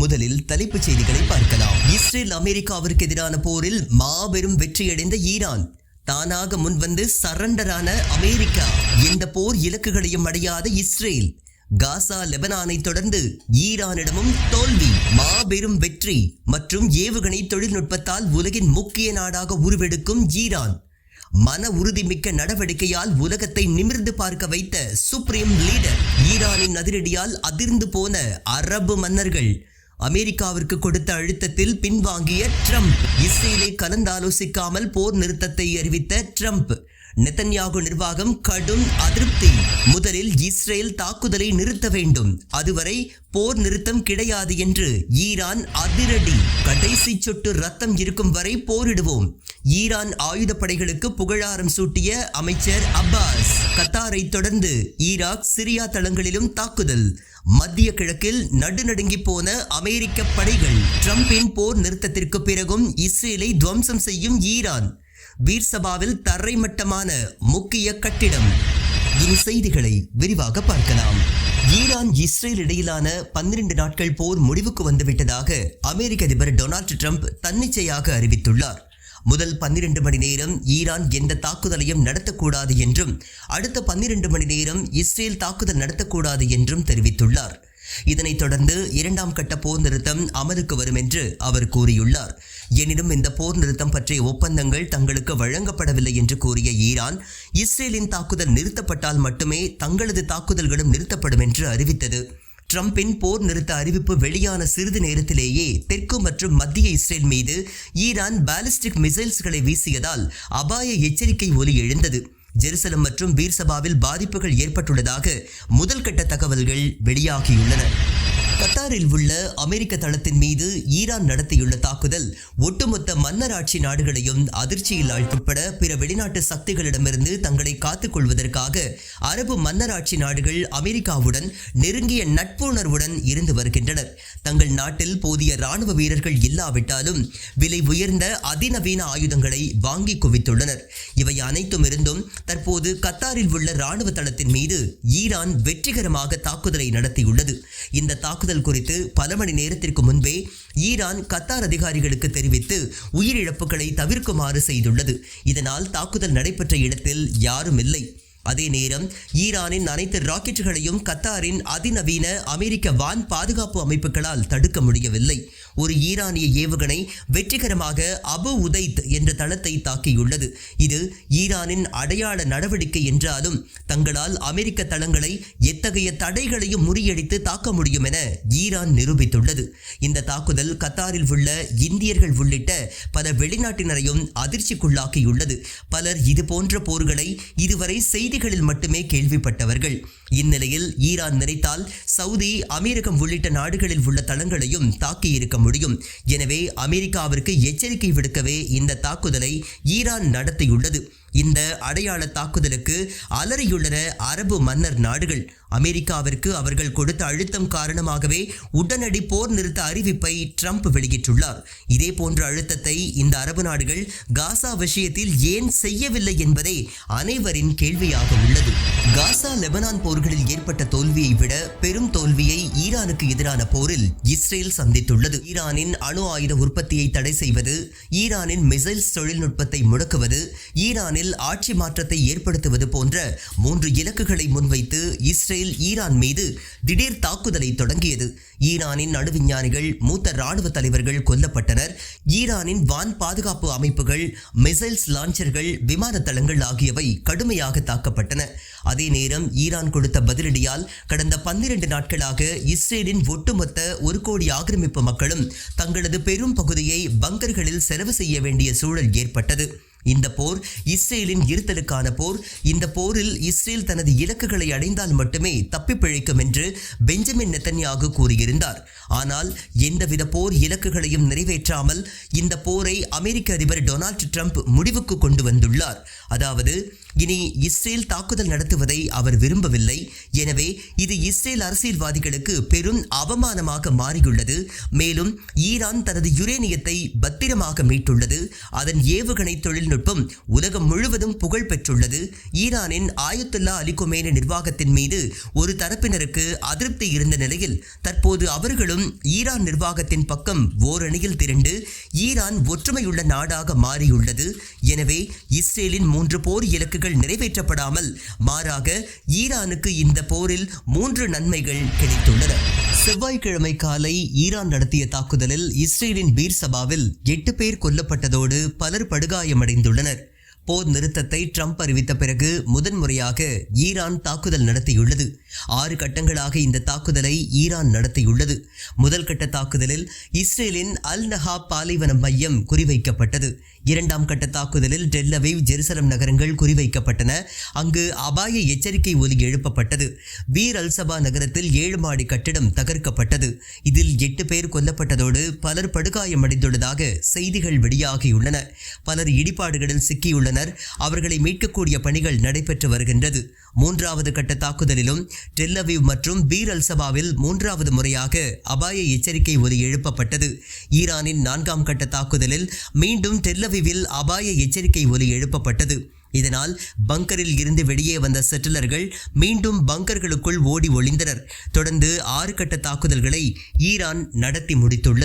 முதலில் தலைப்புச் செய்திகளை பார்க்கலாம். இஸ்ரேல் அமெரிக்காவிற்கு எதிரான போரில் மாபெரும் வெற்றியடைந்த ஈரான், தானாக முன்வந்து சரண்டரான அமெரிக்கா, இந்த போர் இலக்குகளையும் அடையாத இஸ்ரேல், காசா லெபனானை தொடர்ந்து ஈரானிடமும் தோல்வி, மாபெரும் வெற்றி மற்றும் ஏவுகணை தொழில்நுட்பத்தால் உலகின் முக்கிய நாடாக உருவெடுக்கும் ஈரான், மன உறுதிமிக்க நடவடிக்கையால் உலகத்தை நிமிர்ந்து பார்க்க வைத்த சுப்ரீம் லீடர், ஈரானின் அதிரடியால் அதிர்ந்து போன அரபு மன்னர்கள், அமெரிக்காவிற்கு கொடுத்த அழுத்தத்தில் பின்வாங்கிய ட்ரம்ப், இஸ்ரேலை கலந்தாலோசிக்காமல் போர் நிறுத்தத்தை அறிவித்த ட்ரம்ப், நெதன்யாகு நிர்வாகம் கடும் அதிருப்தி. முதலில் இஸ்ரேல் தாக்குதலை நிறுத்த வேண்டும், அதுவரை போர் நிறுத்தம் கிடையாது என்று ஈரான் அதிரடி. கடைசி சொட்டு ரத்தம் இருக்கும் வரை போரிடுவோம். ஈரான் ஆயுதப்படைகளுக்கு புகழாரம் சூட்டிய அமைச்சர் அப்பாஸ். கத்தாரை தொடர்ந்து ஈராக், சிரியா தளங்களிலும் தாக்குதல். மத்திய கிழக்கில் நடுநடுங்கி போன அமெரிக்க படைகள். ட்ரம்பின் போர் நிறுத்தத்திற்கு பிறகும் இஸ்ரேலை துவம்சம் செய்யும் ஈரான். பீர்சபாவில் தரைமட்டமான முக்கிய கட்டிடம். இனி செய்திகளை விரிவாக பார்க்கலாம். ஈரான் இஸ்ரேல் இடையிலான 12 நாட்கள் போர் முடிவுக்கு வந்துவிட்டதாக அமெரிக்க அதிபர் டொனால்டு ட்ரம்ப் தன்னிச்சையாக அறிவித்துள்ளார். முதல் 12 மணி நேரம் ஈரான் எந்த தாக்குதலையும் நடத்தக்கூடாது என்றும், அடுத்த 12 மணி நேரம் இஸ்ரேல் தாக்குதல் நடத்தக்கூடாது என்றும் தெரிவித்துள்ளார். இதனைத் தொடர்ந்து 2ஆம் கட்ட போர் நிறுத்தம் அமலுக்கு வரும் என்று அவர் கூறியுள்ளார். எனினும் இந்த போர் நிறுத்தம் பற்றிய ஒப்பந்தங்கள் தங்களுக்கு வழங்கப்படவில்லை என்று கூறிய ஈரான், இஸ்ரேலின் தாக்குதல் நிறுத்தப்பட்டால் மட்டுமே தங்களது தாக்குதல்களும் நிறுத்தப்படும் என்று அறிவித்தது. ட்ரம்பின் போர் நிறுத்த அறிவிப்பு வெளியான சிறிது நேரத்திலேயே தெற்கு மற்றும் மத்திய இஸ்ரேல் மீது ஈரான் பாலிஸ்டிக் மிசைல்ஸ்களை வீசியதால் அபாய எச்சரிக்கை ஒலி எழுந்தது. ஜெருசலம் மற்றும் பீர்சபாவில் பாதிப்புகள் ஏற்பட்டுள்ளதாக முதல் கட்ட தகவல்கள் வெளியாகியுள்ளன. கத்தாரில் உள்ள அமெரிக்க தளத்தின் மீது ஈரான் நடத்தியுள்ள தாக்குதல் ஒட்டுமொத்த மன்னராட்சி நாடுகளையும் அதிர்ச்சியில் ஆழ்த்தியுட்பட பிற வெளிநாட்டு சக்திகளிடமிருந்து தங்களை காத்துக் கொள்வதற்காக அரபு மன்னராட்சி நாடுகள் அமெரிக்காவுடன் நெருங்கிய நட்புணர்வுடன் இருந்து வருகின்றனர். தங்கள் நாட்டில் போதிய இராணுவ வீரர்கள் இல்லாவிட்டாலும் விலை உயர்ந்த அதிநவீன ஆயுதங்களை வாங்கி குவித்துள்ளனர். இவை அனைத்தும் இருந்தும் தற்போது கத்தாரில் உள்ள இராணுவ தளத்தின் மீது ஈரான் வெற்றிகரமாக தாக்குதலை நடத்தியுள்ளது. இந்த தாக்குதல் குறித்து பல மணி நேரத்திற்கு முன்பே ஈரான் கத்தார் அதிகாரிகளுக்கு தெரிவித்து உயிரிழப்புகளை தவிர்க்குமாறு செய்துள்ளது. இதனால் தாக்குதல் நடைபெற்ற இடத்தில் யாரும் இல்லை. அதே நேரம் ஈரானின் அனைத்து ராக்கெட்டுகளையும் கத்தாரின் அதிநவீன அமெரிக்க வான் பாதுகாப்பு அமைப்புகளால் தடுக்க முடியவில்லை. ஒரு ஈரானிய ஏவுகணை வெற்றிகரமாக அபு உதைத் என்ற தளத்தை தாக்கியுள்ளது. இது ஈரானின் அடையாள நடவடிக்கை என்றாலும் தங்களால் அமெரிக்க தளங்களை எத்தகைய தடைகளையும் முறியடித்து தாக்க முடியும் என ஈரான் நிரூபித்துள்ளது. இந்த தாக்குதல் கத்தாரில் உள்ள இந்தியர்கள் உள்ளிட்ட பல வெளிநாட்டினரையும் அதிர்ச்சிக்குள்ளாக்கியுள்ளது. பலர் இது போன்ற போர்களை இதுவரை செய்திகளில் மட்டுமே கேள்விப்பட்டவர்கள். இந்நிலையில் ஈரான் நினைத்தால் சவுதி, அமெரிக்கம் உள்ளிட்ட நாடுகளில் உள்ள தளங்களையும் தாக்கியிருக்க முடியும். எனவே அமெரிக்காவிற்கு எச்சரிக்கை விடுக்கவே இந்த தாக்குதலை ஈரான் நடத்தியுள்ளது. இந்த அடையாள தாக்குதலுக்கு அலறியுள்ளன அரபு மன்னர் நாடுகள். அமெரிக்காவிற்கு அவர்கள் கொடுத்த அழுத்தம் காரணமாகவே உடனடி போர் நிறுத்த அறிவிப்பை ட்ரம்ப் வெளியிட்டுள்ளார். இதே போன்ற அழுத்தத்தை இந்த அரபு நாடுகள் காசா விஷயத்தில் ஏன் செய்யவில்லை என்பதே அனைவரின் கேள்வியாக உள்ளது. காசா லெபனான் போர்களில் ஏற்பட்ட தோல்வியை விட பெரும் தோல்வியை ஈரானுக்கு எதிரான போரில் இஸ்ரேல் சந்தித்துள்ளது. ஈரானின் அணு ஆயுத உற்பத்தியை தடை செய்வது, ஈரானின் மிசைல்ஸ் தொழில்நுட்பத்தை முடக்குவது, ஈரானில் ஆட்சி மாற்றத்தை ஏற்படுத்துவது போன்ற 3 இலக்குகளை முன்வைத்து இஸ்ரேல் ஈரான் மீது திடீர் தாக்குதலை தொடங்கியது. ஈரானின் அணு விஞ்ஞானிகள், மூத்த ராணுவ தலைவர்கள் கொல்லப்பட்டனர். ஈரானின் வான் பாதுகாப்பு அமைப்புகள், மிசைல்ஸ் லான்ச்சர்கள், விமான தளங்கள் ஆகியவை கடுமையாக தாக்கப்பட்டன. அதே நேரம் ஈரான் கொடுத்த பதிலடியால் கடந்த 12 நாட்களாக இஸ்ரேலின் ஒட்டுமொத்த 1 கோடி ஆக்கிரமிப்பு மக்களும் தங்களது பெரும் பகுதியை பங்கர்களில் செலவு செய்ய வேண்டிய சூழல் ஏற்பட்டது. இந்த போர் இஸ்ரேலின் இருத்தலுக்கான போர். இந்த போரில் இஸ்ரேல் தனது இலக்குகளை அடைந்தால் மட்டுமே தப்பி பிழைக்கும் என்று பெஞ்சமின் நெதன்யாகு கூறியிருந்தார். ஆனால் எந்தவித போர் இலக்குகளையும் நிறைவேற்றாமல் இந்த போரை அமெரிக்க அதிபர் டொனால்டு ட்ரம்ப் முடிவுக்கு கொண்டு வந்துள்ளார். அதாவது இனி இஸ்ரேல் தாக்குதல் நடத்துவதை அவர் விரும்பவில்லை. எனவே இது இஸ்ரேல் அரசியல்வாதிகளுக்கு பெரும் அவமானமாக மாறியுள்ளது. மேலும் ஈரான் தனது யுரேனியத்தை பத்திரமாக மீட்டுள்ளது. அதன் ஏவுகணை தொழில்நுட்ப தொழில்நுட்பம் உலகம் முழுவதும் புகழ் பெற்றுள்ளது. ஈரானின் ஆயத்துல்லா அலி கொமேனி நிர்வாகத்தின் மீது ஒரு தரப்பினருக்கு அதிருப்தி இருந்த நிலையில் தற்போது அவர்களும் ஈரான் நிர்வாகத்தின் பக்கம் ஓரணியில் திரண்டு ஈரான் ஒற்றுமையுள்ள நாடாக மாறியுள்ளது. எனவே இஸ்ரேலின் 3 போர் இலக்குகள் நிறைவேற்றப்படாமல் மாறாக ஈரானுக்கு இந்த போரில் 3 நன்மைகள் கிடைத்துள்ளன. செவ்வாய்க்கிழமை காலை ஈரான் நடத்திய தாக்குதலில் இஸ்ரேலின் பீர்சபாவில் 8 பேர் கொல்லப்பட்டதோடு பலர் படுகாயமடைந்துள்ளனர். போர் நிறுத்தத்தை ட்ரம்ப் அறிவித்த பிறகு முதன்முறையாக ஈரான் தாக்குதல் நடத்தியுள்ளது. 6 கட்டங்களாக இந்த தாக்குதலை ஈரான் நடத்தியுள்ளது. முதல் கட்ட தாக்குதலில் இஸ்ரேலின் அல் நஹாப் பாலைவன மையம் குறிவைக்கப்பட்டது. 2ஆம் கட்ட தாக்குதலில் டெல் அவீவ், ஜெருசலம் நகரங்கள் குறிவைக்கப்பட்டன. அங்கு அபாய எச்சரிக்கை ஒலி எழுப்பப்பட்டது. பீர் அல் சபா நகரத்தில் 7 மாடி கட்டிடம் தகர்க்கப்பட்டது. இதில் 8 பேர் கொல்லப்பட்டதோடு பலர் படுகாயமடைந்துள்ளதாக செய்திகள் வெளியாகியுள்ளன. பலர் இடிபாடுகளில் சிக்கியுள்ளனர். அவர்களை மீட்கக்கூடிய பணிகள் நடைபெற்று வருகின்றது. 3வது கட்ட தாக்குதலிலும் டெல் அவீவ் மற்றும் பீர் அல் சபாவில் 3வது முறையாக அபாய எச்சரிக்கை ஒலி எழுப்பப்பட்டது. ஈரானின் 4ஆம் கட்ட தாக்குதலில் மீண்டும் டெல் அவீவில் அபாய எச்சரிக்கை ஒலி எழுப்பப்பட்டது. இதனால் பங்கரில் இருந்து வெளியே வந்த செட்டிலர்கள் மீண்டும் பங்கர்களுக்குள் ஓடி ஒளிந்தனர். தொடர்ந்து 6 கட்ட தாக்குதல்களை ஈரான் நடத்தி முடித்துள்ளது.